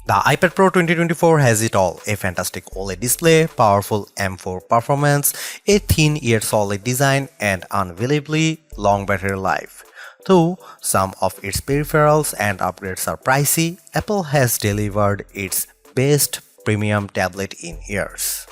The iPad Pro 2024 has it all: a fantastic OLED display, powerful M4 performance, a thin yet solid design, and unbelievably long battery life. Though some of its peripherals and upgrades are pricey, Apple has delivered its best premium tablet in years.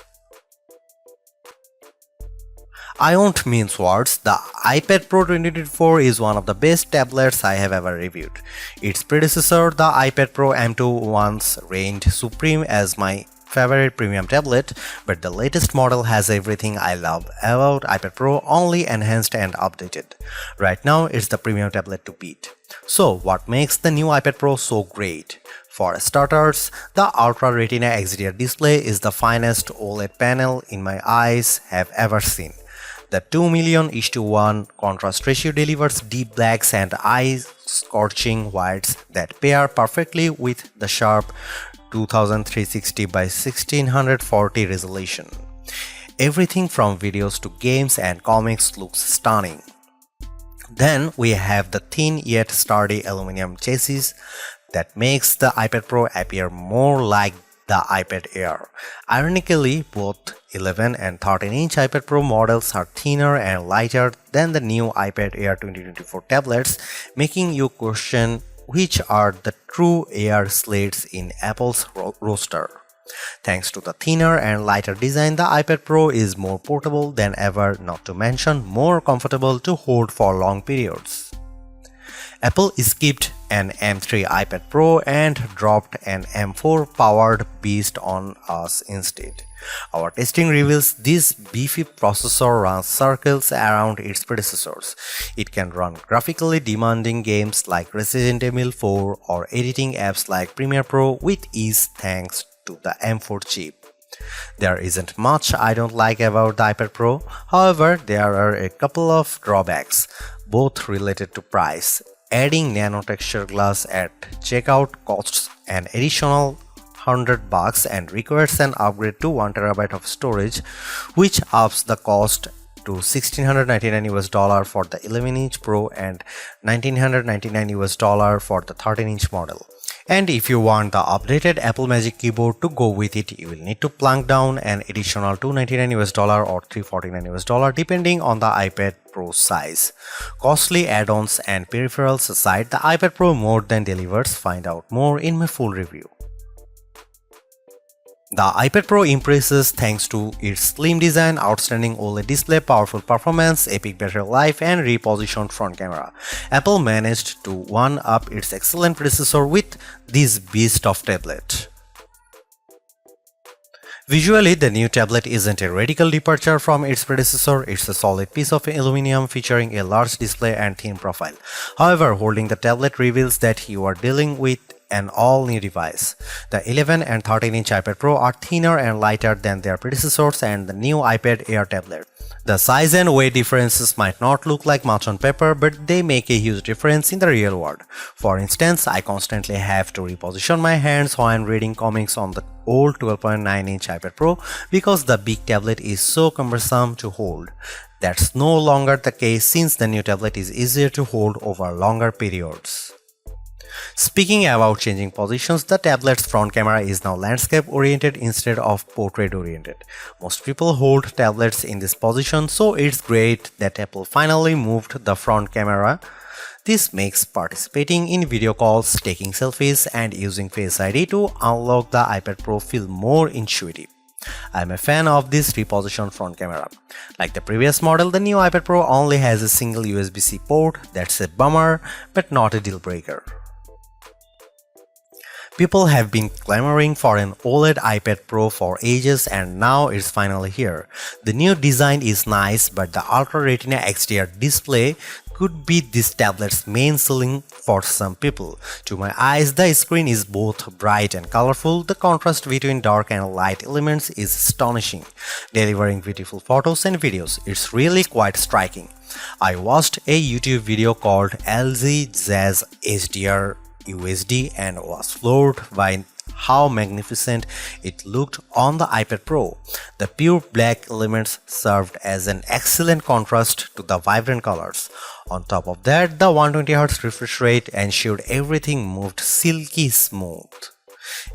I won't mince words, the iPad Pro 2024 is one of the best tablets I have ever reviewed. Its predecessor, the iPad Pro M2, once reigned supreme as my favorite premium tablet, but the latest model has everything I love about iPad Pro, only enhanced and updated. Right now, it's the premium tablet to beat. So, what makes the new iPad Pro so great? For starters, the Ultra Retina XDR display is the finest OLED panel in my eyes have ever seen. The 2,000,000:1 contrast ratio delivers deep blacks and eye-scorching whites that pair perfectly with the sharp 2360 by 1640 resolution. Everything from videos to games and comics looks stunning. Then we have the thin yet sturdy aluminum chassis that makes the iPad Pro appear more like the iPad Air. Ironically, both 11 and 13-inch iPad Pro models are thinner and lighter than the new iPad Air 2024 tablets, making you question which are the true Air slates in Apple's roster. Thanks to the thinner and lighter design, the iPad Pro is more portable than ever, not to mention more comfortable to hold for long periods. Apple skipped an M3 iPad Pro and dropped an M4 powered beast on us instead. Our testing reveals this beefy processor runs circles around its predecessors. It can run graphically demanding games like Resident Evil 4 or editing apps like Premiere Pro with ease thanks to the M4 chip. There isn't much I don't like about the iPad Pro, however, there are a couple of drawbacks, both related to price. Adding nano texture glass at checkout costs an additional $100 and requires an upgrade to 1TB of storage, which ups the cost to $1,699 for the 11-inch Pro and $1,999 for the 13-inch model. And if you want the updated Apple Magic Keyboard to go with it, you will need to plunk down an additional $299 or $349 depending on the iPad Pro size. Costly add-ons and peripherals aside, the iPad Pro more than delivers. Find out more in my full review. The iPad Pro impresses thanks to its slim design, outstanding OLED display, powerful performance, epic battery life, and repositioned front camera. Apple managed to one-up its excellent predecessor with this beast of tablet. Visually, the new tablet isn't a radical departure from its predecessor, it's a solid piece of aluminum featuring a large display and thin profile. However, holding the tablet reveals that you are dealing with an all-new device. The 11 and 13-inch iPad Pro are thinner and lighter than their predecessors and the new iPad Air tablet. The size and weight differences might not look like much on paper, but they make a huge difference in the real world. For instance, I constantly have to reposition my hands when reading comics on the old 12.9-inch iPad Pro because the big tablet is so cumbersome to hold. That's no longer the case since the new tablet is easier to hold over longer periods. Speaking about changing positions, the tablet's front camera is now landscape oriented instead of portrait oriented. Most people hold tablets in this position, so it's great that Apple finally moved the front camera. This makes participating in video calls, taking selfies, and using Face ID to unlock the iPad Pro feel more intuitive. I'm a fan of this repositioned front camera. Like the previous model, the new iPad Pro only has a single USB-C port. That's a bummer, but not a deal breaker. People have been clamoring for an OLED iPad Pro for ages and now it's finally here. The new design is nice, but the Ultra Retina XDR display could be this tablet's main selling for some people. To my eyes, the screen is both bright and colorful. The contrast between dark and light elements is astonishing, delivering beautiful photos and videos. It's really quite striking. I watched a YouTube video called LG Jazz HDR USD and was floored by how magnificent it looked on the iPad Pro. The pure black elements served as an excellent contrast to the vibrant colors. On top of that, the 120Hz refresh rate ensured everything moved silky smooth.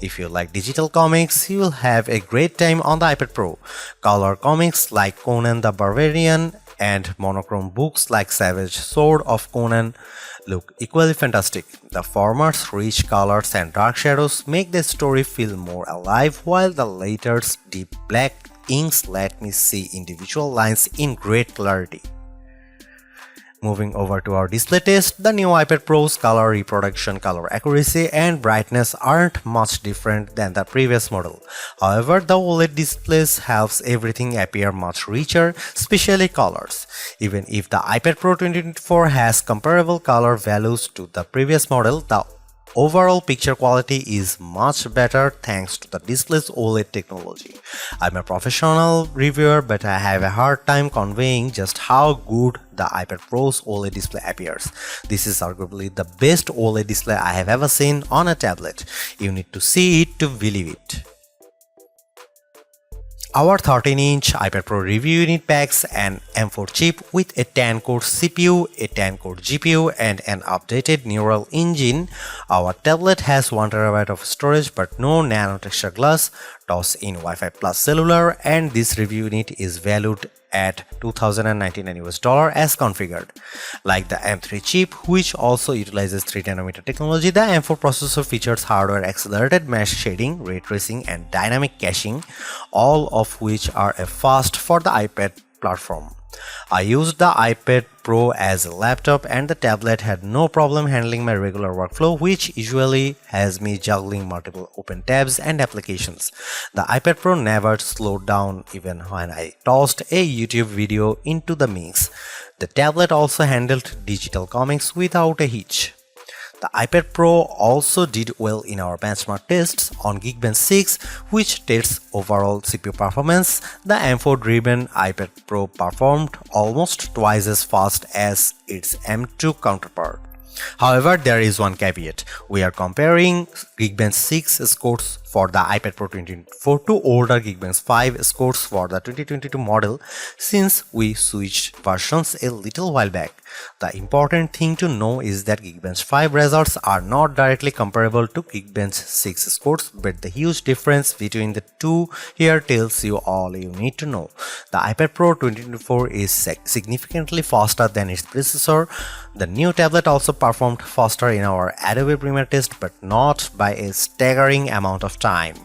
If you like digital comics, you will have a great time on the iPad Pro. Color comics like Conan the Barbarian and monochrome books like Savage Sword of Conan look equally fantastic. The former's rich colors and dark shadows make the story feel more alive, while the latter's deep black inks let me see individual lines in great clarity. Moving over to our display test, the new iPad Pro's color reproduction, color accuracy and brightness aren't much different than the previous model. However, the OLED displays helps everything appear much richer, especially colors. Even if the iPad Pro 2024 has comparable color values to the previous model, the overall picture quality is much better thanks to the display's OLED technology. I'm a professional reviewer, but I have a hard time conveying just how good the iPad Pro's OLED display appears. This is arguably the best OLED display I have ever seen on a tablet. You need to see it to believe it. Our 13-inch iPad Pro review unit packs an M4 chip with a 10-core CPU, a 10-core GPU, and an updated neural engine. Our tablet has 1TB of storage but no nano texture glass, toss-in Wi-Fi plus cellular, and this review unit is valued at $2,099 as configured. Like the M3 chip, which also utilizes 3nm technology, the M4 processor features hardware-accelerated mesh shading, ray tracing, and dynamic caching, all of which are a first for the iPad platform. I used the iPad Pro as a laptop and the tablet had no problem handling my regular workflow, which usually has me juggling multiple open tabs and applications. The iPad Pro never slowed down even when I tossed a YouTube video into the mix. The tablet also handled digital comics without a hitch. The iPad Pro also did well in our benchmark tests on Geekbench 6, which tests overall CPU performance. The M4-driven iPad Pro performed almost twice as fast as its M2 counterpart. However, there is one caveat. We are comparing Geekbench 6 scores for the iPad Pro 2024 to older Geekbench 5 scores for the 2022 model, since we switched versions a little while back. The important thing to know is that Geekbench 5 results are not directly comparable to Geekbench 6 scores, but the huge difference between the two here tells you all you need to know. The iPad Pro 2024 is significantly faster than its predecessor. The new tablet also performed faster in our Adobe Premiere test, but not by a staggering amount of time.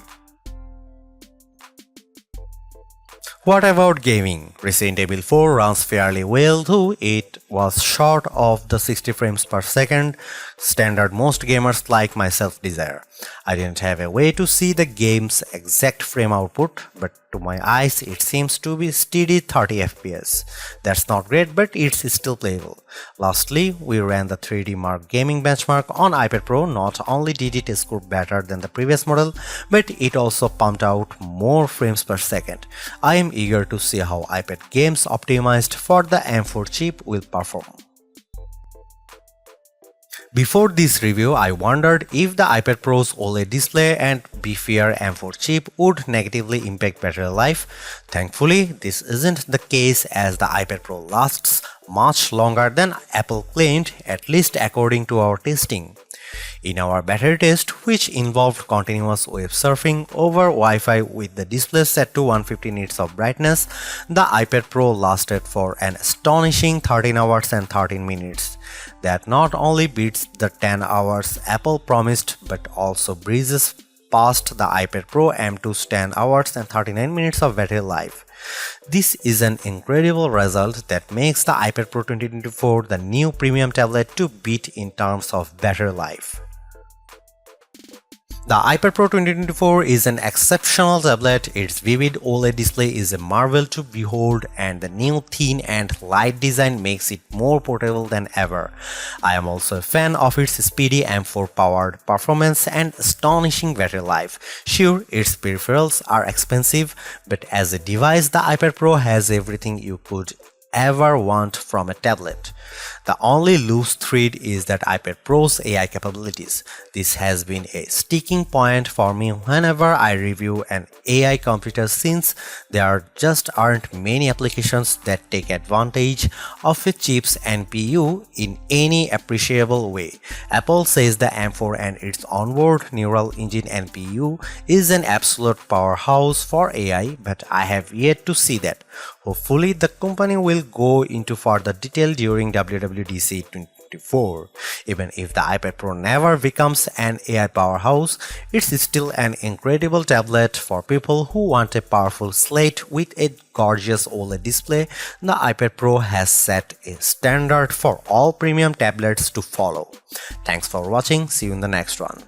What about gaming? Resident Evil 4 runs fairly well, though it was short of the 60 frames per second standard most gamers like myself desire. I didn't have a way to see the game's exact frame output, but to my eyes it seems to be steady 30 FPS. That's not great, but it's still playable. Lastly, we ran the 3D Mark gaming benchmark on iPad Pro. Not only did it score better than the previous model, but it also pumped out more frames per second. I am eager to see how iPad games optimized for the M4 chip will perform. Before this review, I wondered if the iPad Pro's OLED display and beefier M4 chip would negatively impact battery life. Thankfully, this isn't the case, as the iPad Pro lasts much longer than Apple claimed, at least according to our testing. In our battery test, which involved continuous web surfing over Wi-Fi with the display set to 150 nits of brightness, the iPad Pro lasted for an astonishing 13 hours and 13 minutes. That not only beats the 10 hours Apple promised, but also breezes past the iPad Pro M2's 10 hours and 39 minutes of battery life. This is an incredible result that makes the iPad Pro 2024 the new premium tablet to beat in terms of battery life. The iPad Pro 2024 is an exceptional tablet. Its vivid OLED display is a marvel to behold, and the new thin and light design makes it more portable than ever. I am also a fan of its speedy M4 powered performance and astonishing battery life. Sure, its peripherals are expensive, but as a device, the iPad Pro has everything you could ever want from a tablet. The only loose thread is that iPad Pro's AI capabilities. This has been a sticking point for me whenever I review an AI computer, since there just aren't many applications that take advantage of a chip's NPU in any appreciable way. Apple says the M4 and its onboard neural engine NPU is an absolute powerhouse for AI, but I have yet to see that. Hopefully, the company will go into further detail during WWDC 2024. Even if the iPad Pro never becomes an AI powerhouse, it's still an incredible tablet for people who want a powerful slate with a gorgeous OLED display. The iPad Pro has set a standard for all premium tablets to follow. Thanks for watching. See you in the next one.